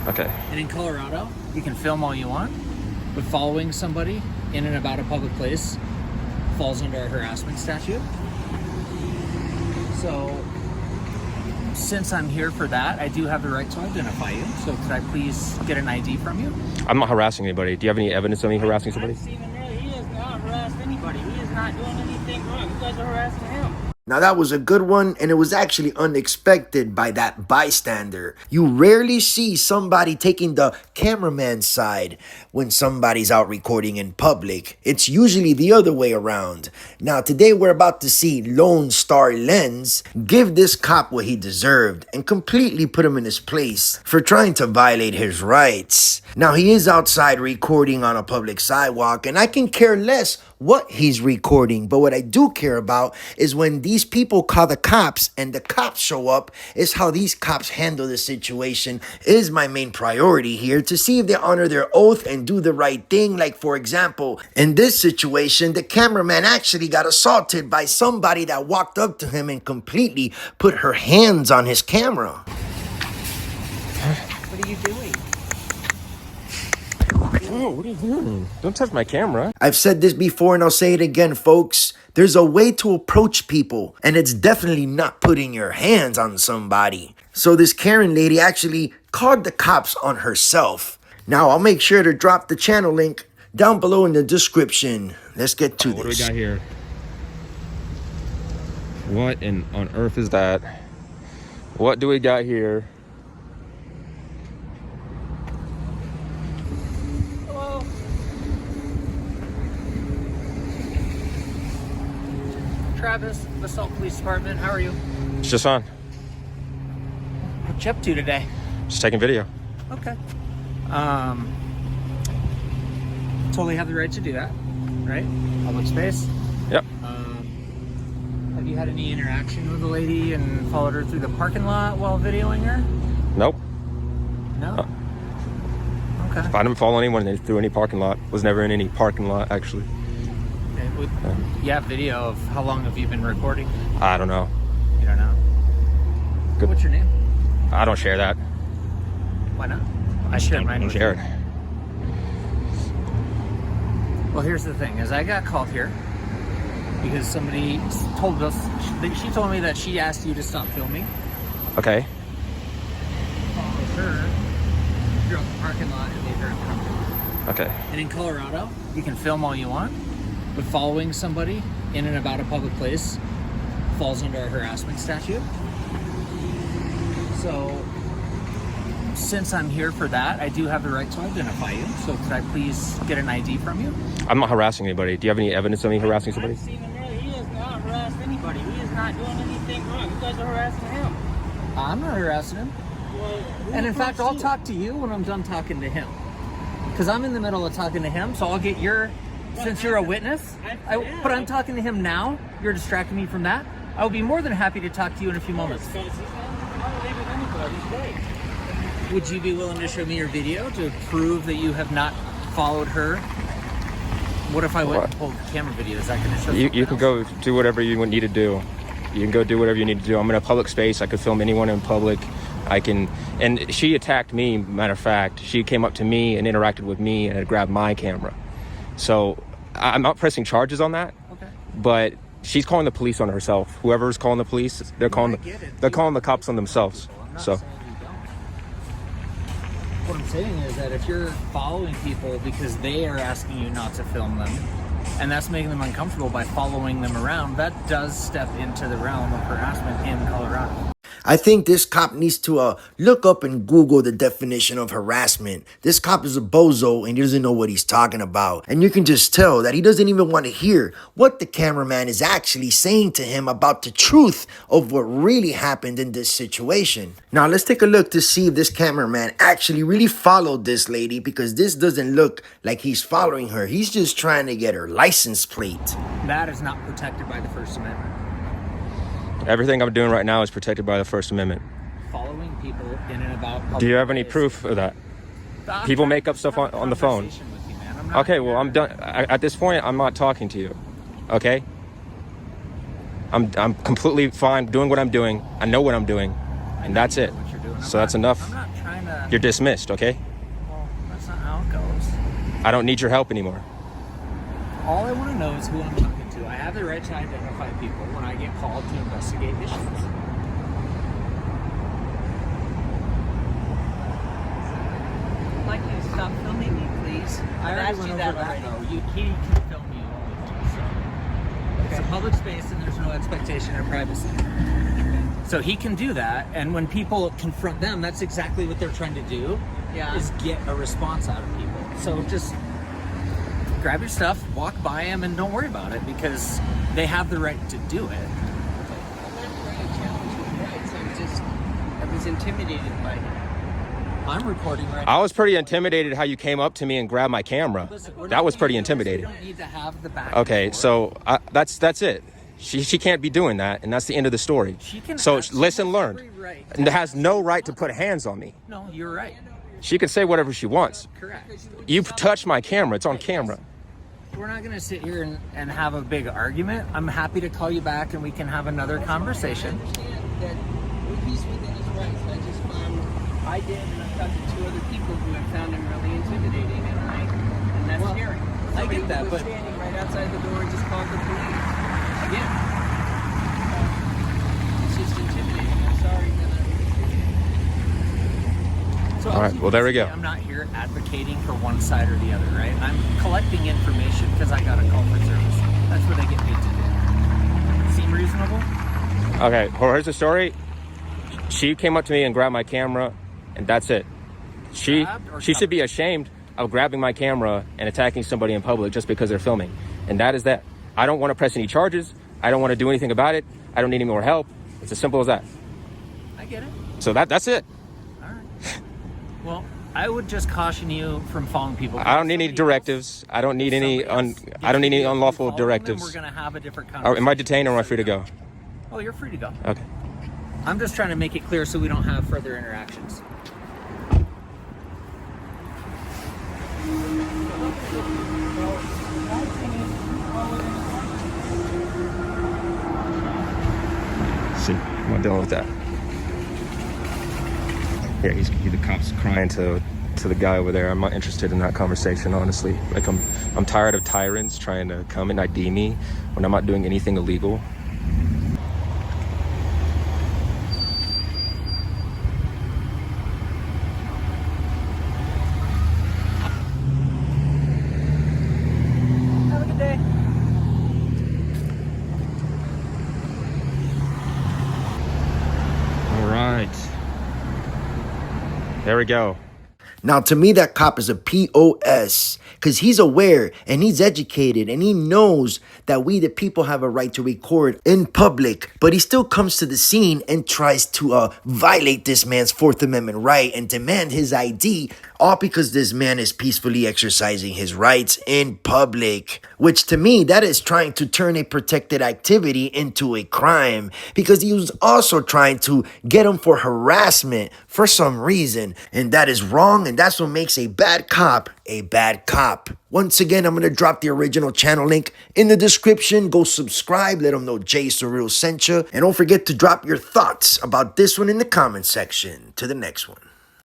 Okay. And in Colorado, you can film all you want, but following somebody in and about a public place falls under a harassment statute. So, since I'm here for that, I do have the right to identify you. So could I please get an ID from you? I'm not harassing anybody. Do you have any evidence of me harassing somebody? I've seen him there. He has not harassed anybody. He is not doing anything wrong. You guys are harassing him. Now that was a good one, and it was actually unexpected by that bystander. You rarely see somebody taking the cameraman's side when somebody's out recording in public. It's usually the other way around. Now today we're about to see Lone Star Lens give this cop what he deserved and completely put him in his place for trying to violate his rights. Now he is outside recording on a public sidewalk, and I can care less what he's recording, but what I do care about is when these people call the cops and the cops show up, is how these cops handle the situation is my main priority here, to see if they honor their oath and do the right thing. Like, for example, in this situation, the cameraman actually got assaulted by somebody that walked up to him and completely put her hands on his camera. What are you doing? Oh, what are you doing? Don't touch my camera. I've said this before and I'll say it again, folks. There's a way to approach people, and it's definitely not putting your hands on somebody. So this Karen lady actually called the cops on herself. Now, I'll make sure to drop the channel link down below in the description. Let's get to this. What do we got here? What on earth is that? What do we got here? Hello. Travis, the Salt Police Department. How are you? It's just on. What you up to today? Just taking video. Okay. Totally have the right to do that, right? Public space. Yep. Have you had any interaction with the lady and followed her through the parking lot while videoing her? Nope. No? Okay. I didn't follow anyone through any parking lot. Was never in any parking lot, actually. Okay, you have video of how long have you been recording? I don't know. You don't know? Good. What's your name? I don't share that. Why not? I share mine Don't with share you. it. Well, here's the thing, is I got called here because somebody told us, she told me that she asked you to stop filming. Okay. Followed her throughout the parking lot and made her uncomfortable. Okay. And in Colorado, you can film all you want, but following somebody in and about a public place falls under a harassment statute. So, since I'm here for that, I do have the right to identify you. So could I please get an ID from you? I'm not harassing anybody. Do you have any evidence of me harassing somebody? I've seen him there. He has not harassed anybody. He is not doing anything wrong. You guys are harassing him. I'm not harassing him. And in fact, I'll talk to you when I'm done talking to him. Because I'm in the middle of talking to him, so I'll get your, since you're a witness, but I'm talking to him now. You're distracting me from that. I will be more than happy to talk to you in a few moments. Would you be willing to show me your video to prove that you have not followed her? What if I went and pulled camera video? Is that going to show You can go do whatever you need to do. You can go do whatever you need to do. I'm in a public space. I could film anyone in public. I can, and she attacked me, matter of fact. She came up to me and interacted with me and had grabbed my camera. So I'm not pressing charges on that. Okay. But she's calling the police on herself. Whoever's calling the police, they're calling the cops on themselves. So what I'm saying is that if you're following people because they are asking you not to film them, and that's making them uncomfortable by following them around, that does step into the realm of harassment in Colorado. I think this cop needs to look up and Google the definition of harassment. This cop is a bozo and he doesn't know what he's talking about. And you can just tell that he doesn't even want to hear what the cameraman is actually saying to him about the truth of what really happened in this situation. Now let's take a look to see if this cameraman actually really followed this lady, because this doesn't look like he's following her. He's just trying to get her license plate. That is not protected by the First Amendment. everything I'm doing right now is protected by the First Amendment. Following people in and about. Do you have any proof of that? People make up stuff on the phone. Okay, well, I'm done. At this point, I'm not talking to you. Okay? I'm completely fine doing what I'm doing. I know what I'm doing, and that's it. So that's enough. I'm not trying trying to... You're dismissed, okay? Well, that's not how it goes. I don't need your help anymore. All I want to know is who I'm talking to. I have the right to identify people when I get called to investigate issues. I'd like you to stop filming me, please. I I've already asked went you over that that, already. though. He can film you all. So. It's a public space and there's no expectation of privacy. So he can do that, and when people confront them, that's exactly what they're trying to do, Yeah. is get a response out of people. So just grab your stuff, walk by them, and don't worry about it, because they have the right to do it. I'm not trying to challenge your rights. I was intimidated by him. I'm recording right I was pretty intimidated how you came up to me and grabbed my camera. Listen, we're That not was pretty gonna do this. intimidating. We don't need to have the back Okay, and forth. so that's it. She can't be doing that, and that's the end of the story. She can So have lesson learned. every right to And has no right to put hands on me. No, you're right. She can say whatever she wants. Correct. You've touched my camera. It's on camera. We're not going to sit here and have a big argument. I'm happy to call you back and we can have another conversation. Understand that he's within his rights. I did, and I've talked to 2 other people who have found him really intimidating, and that's Well, scary. I get that, who was but- standing right outside the door and just called the police. Again, it's just intimidating. I'm sorry that So All right, well, there we go. I'm not here advocating for one side or the other, right? I'm collecting information because I got a call for service. That's what I get paid to do. Seem reasonable? Okay, well, here's the story. She came up to me and grabbed my camera, and that's it. She Grabbed or should be ashamed of grabbing my camera and attacking somebody in public just because they're filming. And that is that. I don't want to press any charges. I don't want to do anything about it. I don't need any more help. It's as simple as that. I get it. So that's it. All right. Well, I would just caution you from following people. I don't need any directives. I don't need any I don't need any unlawful We're directives. going to have a different Or conversation. am I detained or am I free to go? Oh, you're free to go. Okay. I'm just trying to make it clear so we don't have further interactions. See, I'm not dealing with that. Yeah, the cops crying to the guy over there. I'm not interested in that conversation, honestly. Like I'm tired of tyrants trying to come and ID me when I'm not doing anything illegal. Have a good day. All right. There we go. Now, to me, that cop is a POS because he's aware and he's educated and he knows that we, the people, have a right to record in public. But he still comes to the scene and tries to violate this man's Fourth Amendment right and demand his ID, all because this man is peacefully exercising his rights in public. Which, to me, that is trying to turn a protected activity into a crime because he was also trying to get him for harassment for some reason. And that is wrong. And that's what makes a bad cop a bad cop. Once again, I'm going to drop the original channel link in the description. Go subscribe. Let them know Jay Surreal sent you. And don't forget to drop your thoughts about this one in the comment section. To the next one.